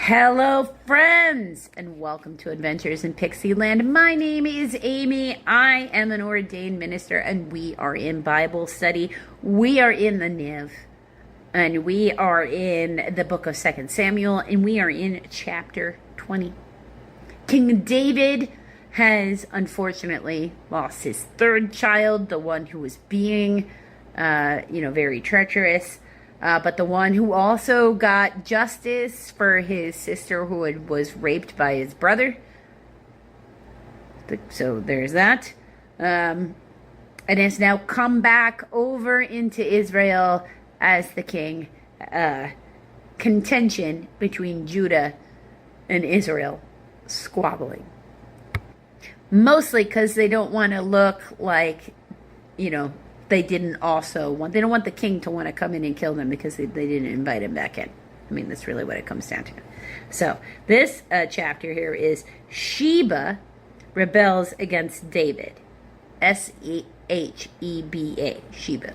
Hello, friends, and welcome to Adventures in Pixieland. My name is Amy. I am an ordained minister, and we are in Bible study. We are in the Niv, and we are in the book of 2 Samuel, and we are in chapter 20. King David has unfortunately lost his third child, the one who was being, very treacherous. But the one who also got justice for his sister who was raped by his brother. So there's that. And has now come back over into Israel as the king. Contention between Judah and Israel squabbling. Mostly because they don't want to look like, they don't want the king to want to come in and kill them because they didn't invite him back in. I mean, that's really what it comes down to. So this chapter here is Sheba rebels against David. Sheba. Sheba.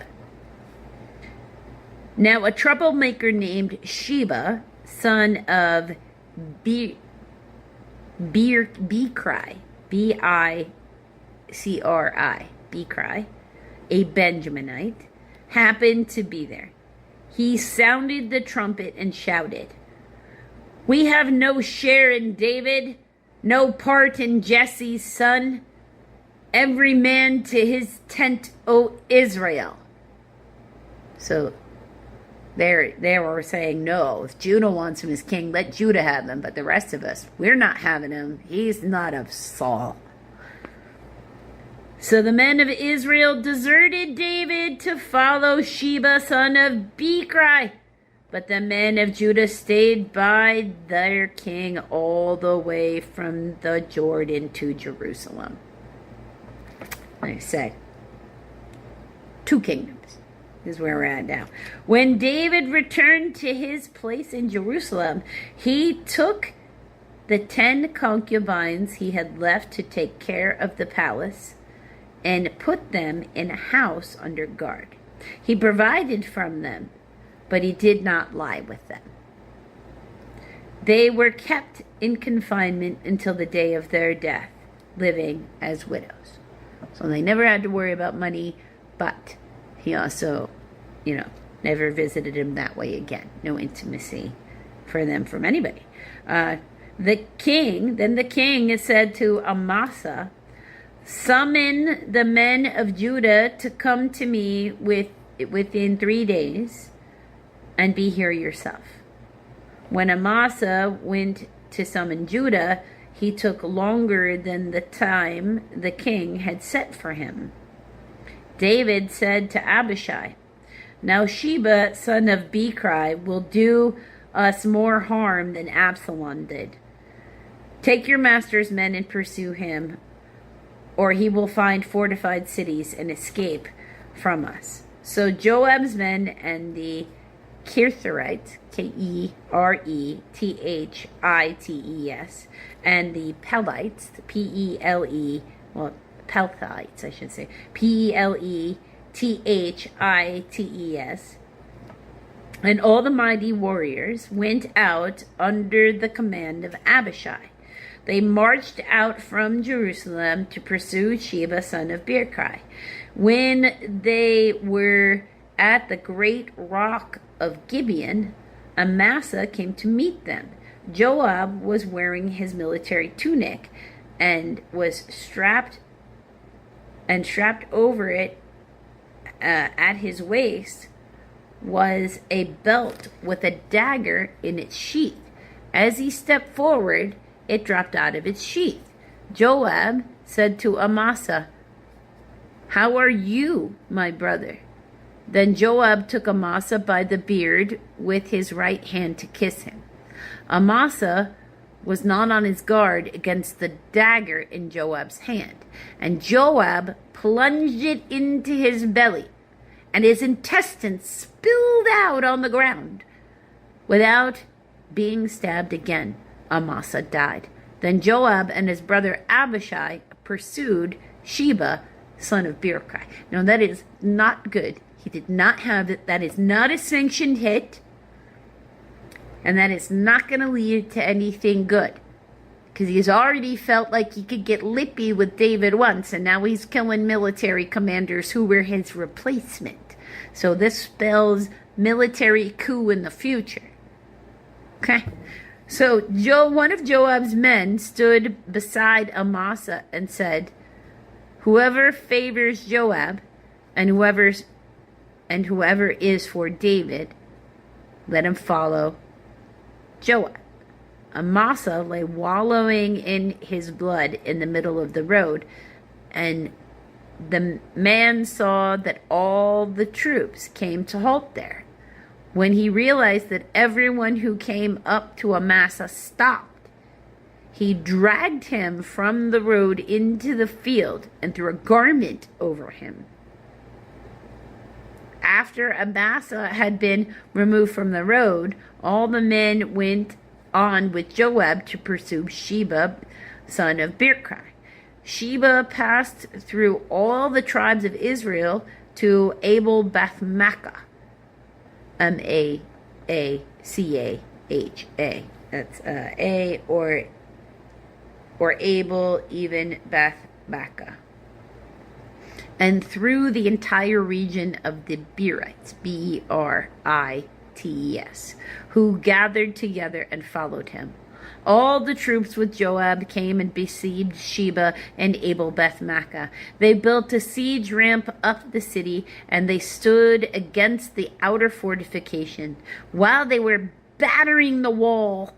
Now a troublemaker named Sheba, son of Bicri, Bicri, Bicri, a Benjaminite, happened to be there. He sounded the trumpet and shouted, "We have no share in David, no part in Jesse's son. Every man to his tent, O Israel." So they were saying, no, if Judah wants him as king, let Judah have him. But the rest of us, we're not having him. He's not of Saul. So the men of Israel deserted David to follow Sheba, son of Bicri. But the men of Judah stayed by their king all the way from the Jordan to Jerusalem. I say, 2 kingdoms is where we're at now. When David returned to his place in Jerusalem, he took the 10 concubines he had left to take care of the palace and put them in a house under guard. He provided from them, but he did not lie with them. They were kept in confinement until the day of their death, living as widows. So they never had to worry about money, but he also, never visited him that way again. No intimacy for them from anybody. The king said to Amasa, "Summon the men of Judah to come to me within 3 days, and be here yourself." When Amasa went to summon Judah, he took longer than the time the king had set for him. David said to Abishai, "Now Sheba, son of Bicri, will do us more harm than Absalom did. Take your master's men and pursue him, or he will find fortified cities and escape from us." So Joab's men and the Keretherites, Kerethits, and the Pelites, Pelthites, I should say, Pelethhites, and all the mighty warriors went out under the command of Abishai. They marched out from Jerusalem to pursue Sheba, son of Bicri. When they were at the great rock of Gibeon, Amasa came to meet them. Joab was wearing his military tunic and was strapped over it at his waist was a belt with a dagger in its sheath. As he stepped forward, it dropped out of its sheath. Joab said to Amasa, "How are you, my brother?" Then Joab took Amasa by the beard with his right hand to kiss him. Amasa was not on his guard against the dagger in Joab's hand, and Joab plunged it into his belly, and his intestines spilled out on the ground. Without being stabbed again, Amasa died. Then Joab and his brother Abishai pursued Sheba, son of Bicri. Now that is not good. He did not have it. That is not a sanctioned hit. and that it's not going to lead to anything good. Because he's already felt like he could get lippy with David once, and now he's killing military commanders who were his replacement. So this spells military coup in the future. Okay? So one of Joab's men stood beside Amasa and said, "Whoever favors Joab and whoever is for David, let him follow Joab." Amasa lay wallowing in his blood in the middle of the road, and the man saw that all the troops came to halt there. When he realized that everyone who came up to Amasa stopped, he dragged him from the road into the field and threw a garment over him. After Amasa had been removed from the road, all the men went on with Joab to pursue Sheba, son of Birkai. Sheba passed through all the tribes of Israel to Abel Beth-maachah. M-A-A-C-A-H-A. That's A or Abel, even Beth-maachah. And through the entire region of the Berites, B-E-R-I-T-E-S, who gathered together and followed him. All the troops with Joab came and besieged Sheba and Abel Beth-maachah. They built a siege ramp up the city, and they stood against the outer fortification. While they were battering the wall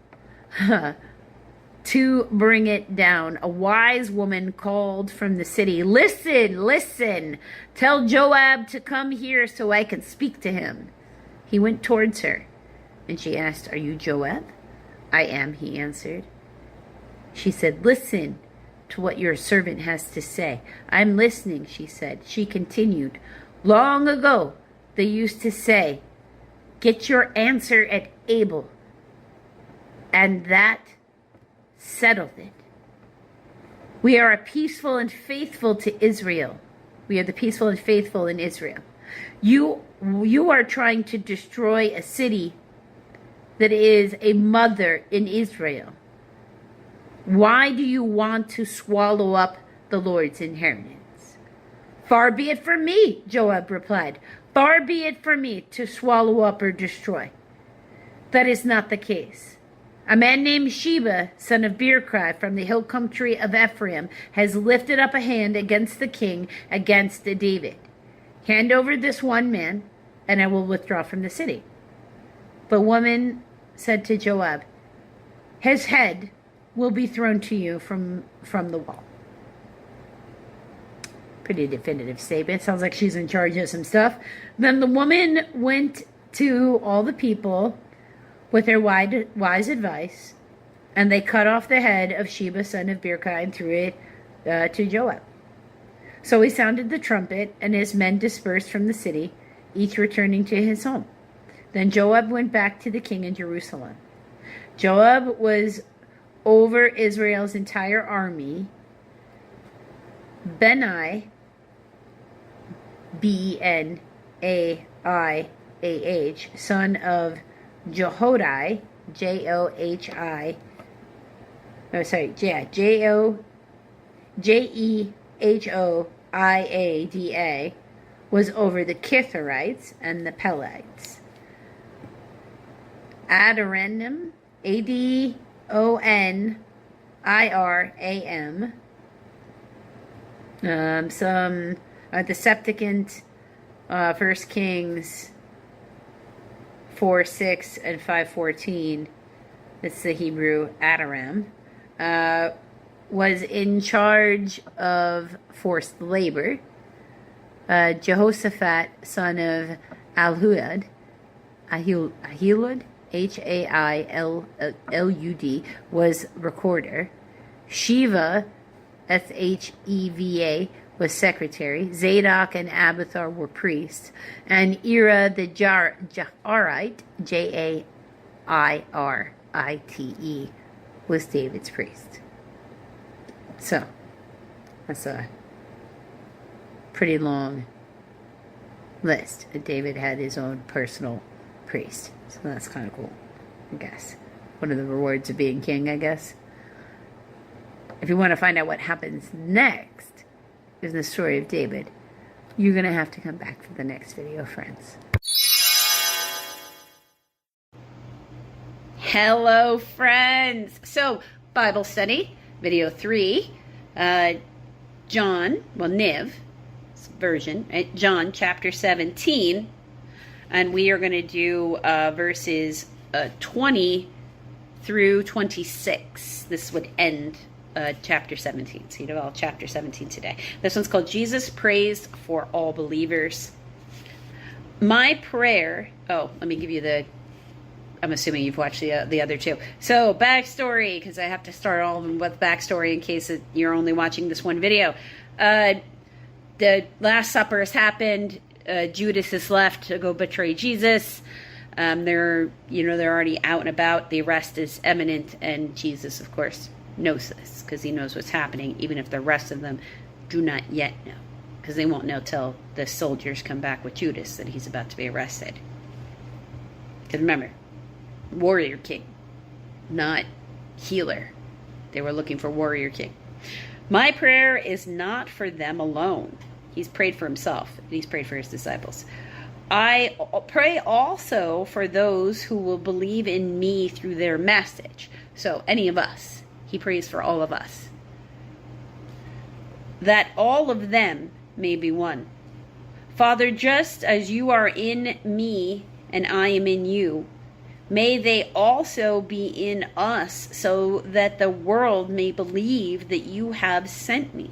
to bring it down, a wise woman called from the city, "Listen, listen! Tell Joab to come here so I can speak to him." He went towards her, and she asked, "Are you Joab?" "I am," he answered. She said, "Listen to what your servant has to say." "I'm listening," she said. She continued, "Long ago they used to say, 'Get your answer at Abel,' and that settled it. We are peaceful and faithful to Israel. We are the peaceful and faithful in Israel. You are trying to destroy a city that is a mother in Israel. Why do you want to swallow up the Lord's inheritance?" "Far be it from me," Joab replied. "Far be it from me to swallow up or destroy. That is not the case. A man named Sheba, son of Birkai, from the hill country of Ephraim, has lifted up a hand against the king, against David. Hand over this one man, and I will withdraw from the city." The woman said to Joab, "His head will be thrown to you from the wall." Pretty definitive statement. Sounds like she's in charge of some stuff. Then the woman went to all the people with her wise advice, and they cut off the head of Sheba, son of Birkai, and threw it to Joab. So he sounded the trumpet, and his men dispersed from the city, each returning to his home. Then Joab went back to the king in Jerusalem. Joab was over Israel's entire army. Benaiah, B-E-N-A-I-A-H, son of Jehoiada, Jehoiada, was over the Kitharites and the Pelites. Adoniram, Adoniram, the Septuagint, 1 Kings 4:6 and 5:14. That's the Hebrew Adoram. Was in charge of forced labor. Jehoshaphat, son of Ahilud, Hailud, was recorder. Sheva, Sheva, was secretary. Zadok and Abiathar were priests. And Ira the Jairite, Jairite, was David's priest. So, that's a pretty long list. David had his own personal priest. So that's kind of cool. I guess. One of the rewards of being king, I guess. If you want to find out what happens next in the story of David, you're going to have to come back for the next video, friends. Hello, friends. So, Bible study, video 3, Niv's version, right? John chapter 17, and we are going to do verses 20 through 26. This would end chapter 17. So you know all chapter 17 today. This one's called Jesus Prays for All Believers. My prayer, let me give you I'm assuming you've watched the other two. So, backstory, because I have to start all of them with backstory in case you're only watching this one video. The Last Supper has happened. Judas has left to go betray Jesus. They're already out and about. The arrest is imminent, and Jesus, of course, knows this because he knows what's happening, even if the rest of them do not yet know, because they won't know till the soldiers come back with Judas that he's about to be arrested. Because remember, warrior king, not healer. They were looking for warrior king. My prayer is not for them alone. He's prayed for himself, and he's prayed for his disciples. I pray also for those who will believe in me through their message. So any of us. He prays for all of us. That all of them may be one. Father, just as you are in me and I am in you, may they also be in us, so that the world may believe that you have sent me.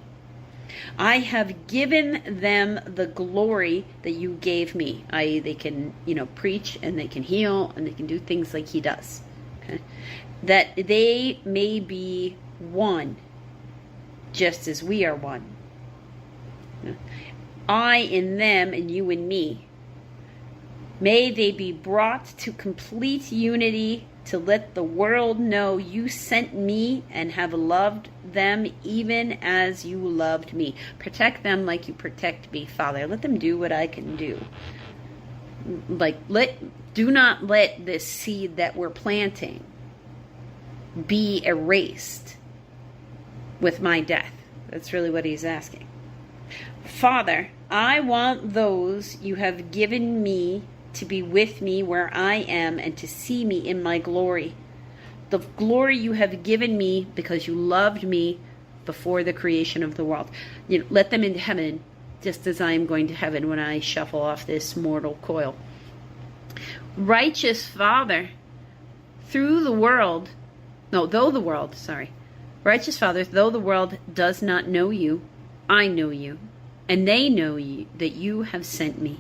I have given them the glory that you gave me, i.e. they can, preach and they can heal and they can do things like he does. Okay? That they may be one, just as we are one. I in them and you in me. May they be brought to complete unity, to let the world know you sent me and have loved them even as you loved me. Protect them like you protect me, Father. Let them do what I can do. Do not let this seed that we're planting be erased with my death. That's really what he's asking. Father, I want those you have given me to be with me where I am and to see me in my glory. The glory you have given me because you loved me before the creation of the world. Let them into heaven just as I am going to heaven when I shuffle off this mortal coil. Righteous Father, though the world, does not know you, I know you, and they know you, that you have sent me.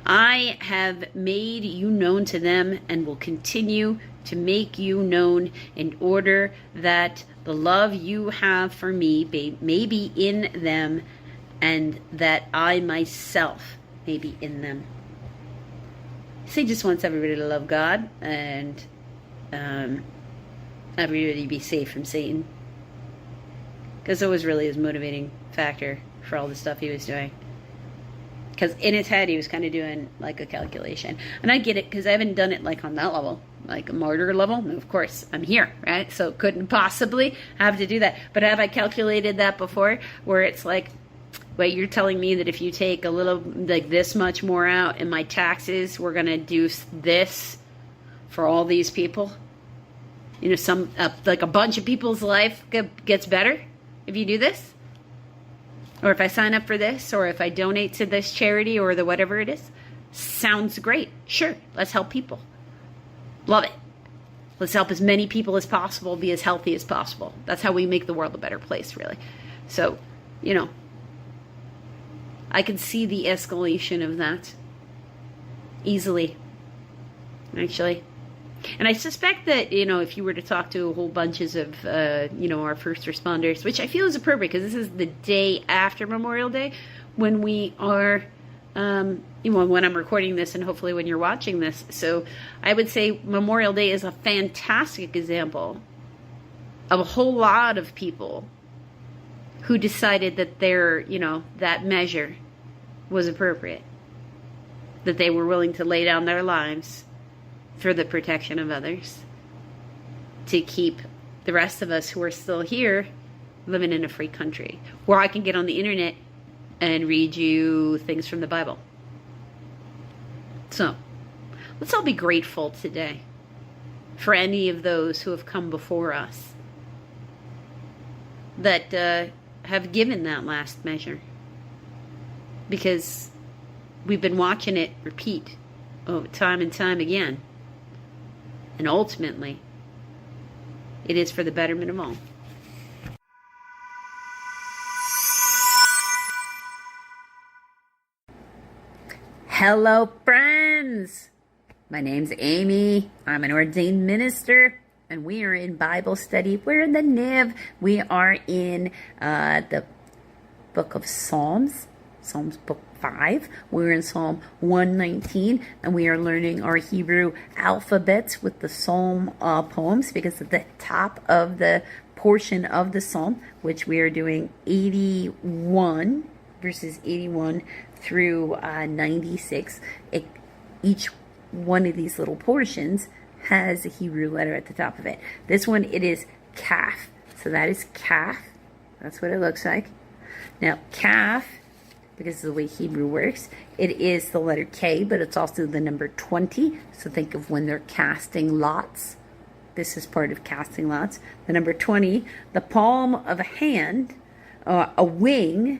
I have made you known to them and will continue to make you known in order that the love you have for me may be in them and that I myself may be in them. So he just wants everybody to love God and everybody be safe from Satan. Because it was really his motivating factor for all the stuff he was doing. Because in his head, he was kind of doing like a calculation. And I get it, because I haven't done it like on that level, like a martyr level. And of course, I'm here, right? So couldn't possibly have to do that. But have I calculated that before? Where it's like, wait, you're telling me that if you take a little, like this much more out in my taxes, we're going to do this for all these people? Like a bunch of people's life gets better if you do this? Or if I sign up for this, or if I donate to this charity or the whatever it is. Sounds great. Sure, let's help people. Love it. Let's help as many people as possible be as healthy as possible. That's how we make the world a better place, really. So, I can see the escalation of that easily, actually. And I suspect that, if you were to talk to a whole bunches of, our first responders, which I feel is appropriate because this is the day after Memorial Day when we are, when I'm recording this and hopefully when you're watching this. So I would say Memorial Day is a fantastic example of a whole lot of people who decided that that measure was appropriate. That they were willing to lay down their lives for the protection of others, to keep the rest of us who are still here living in a free country, where I can get on the internet and read you things from the Bible. So, let's all be grateful today for any of those who have come before us that have given that last measure. Because we've been watching it repeat time and time again. And ultimately, it is for the betterment of all. Hello, friends! My name's Amy. I'm an ordained minister, and we are in Bible study. We're in the NIV. We are in the book of Psalms, Psalms book 5. We're in Psalm 119, and we are learning our Hebrew alphabets with the Psalm poems, because at the top of the portion of the Psalm, which we are doing 81, verses 81 through 96, each one of these little portions has a Hebrew letter at the top of it. This one, it is Kaf. So that is Kaf. That's what it looks like. Now, Kaf, because of the way Hebrew works, it is the letter K, but it's also the number 20. So think of when they're casting lots. This is part of casting lots. The number 20, the palm of a hand, a wing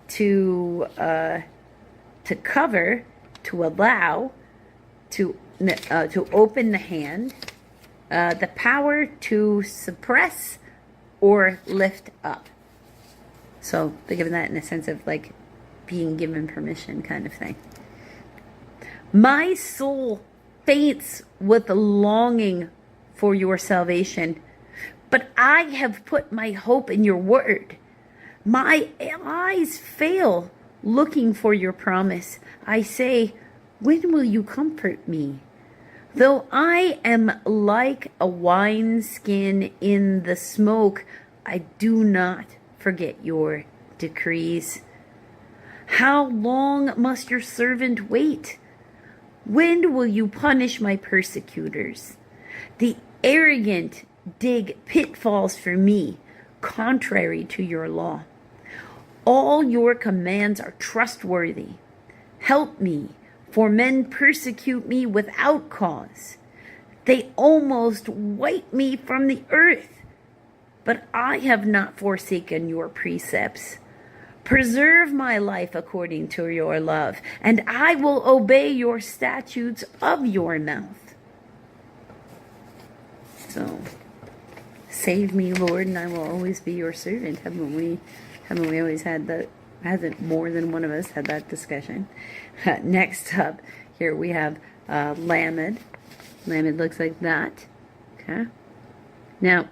to cover, to allow, to open the hand, the power to suppress or lift up. So think of that in a sense of like being given permission kind of thing. My soul faints with longing for your salvation, but I have put my hope in your word. My eyes fail looking for your promise. I say, when will you comfort me? Though I am like a wineskin in the smoke, I do not forget your decrees. How long must your servant wait? When will you punish my persecutors? The arrogant dig pitfalls for me, contrary to your law. All your commands are trustworthy. Help me, for men persecute me without cause. They almost wipe me from the earth, but I have not forsaken your precepts. Preserve my life according to your love, and I will obey your statutes of your mouth. So, save me, Lord, and I will always be your servant. Haven't we always had that? Hasn't more than one of us had that discussion? Next up, here we have Lamed. Lamed looks like that. Okay. Now,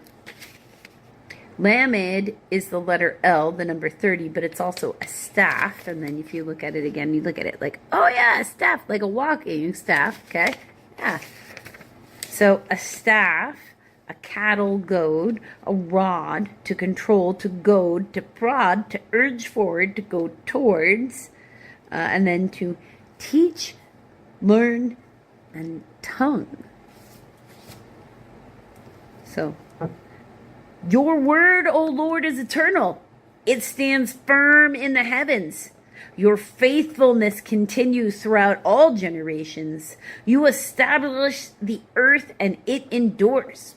Lamed is the letter L, the number 30, but it's also a staff. And then if you look at it again, you look at it like, oh yeah, a staff, like a walking staff. Okay. Yeah. So a staff, a cattle goad, a rod, to control, to goad, to prod, to urge forward, to go towards, and then to teach, learn, and tongue. So, your word, O Lord, is eternal. It stands firm in the heavens. Your faithfulness continues throughout all generations. You establish the earth and it endures.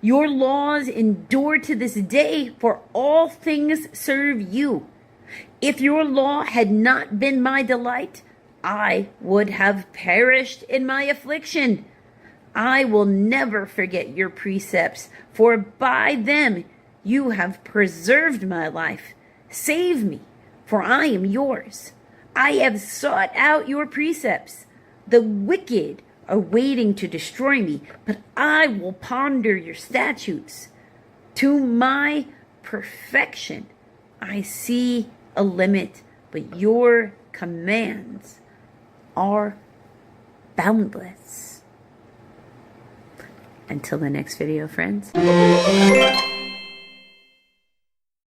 Your laws endure to this day, for all things serve you. If your law had not been my delight, I would have perished in my affliction. I will never forget your precepts, for by them you have preserved my life. Save me, for I am yours. I have sought out your precepts. The wicked are waiting to destroy me, but I will ponder your statutes. To my perfection, I see a limit, but your commands are boundless. Until the next video, friends.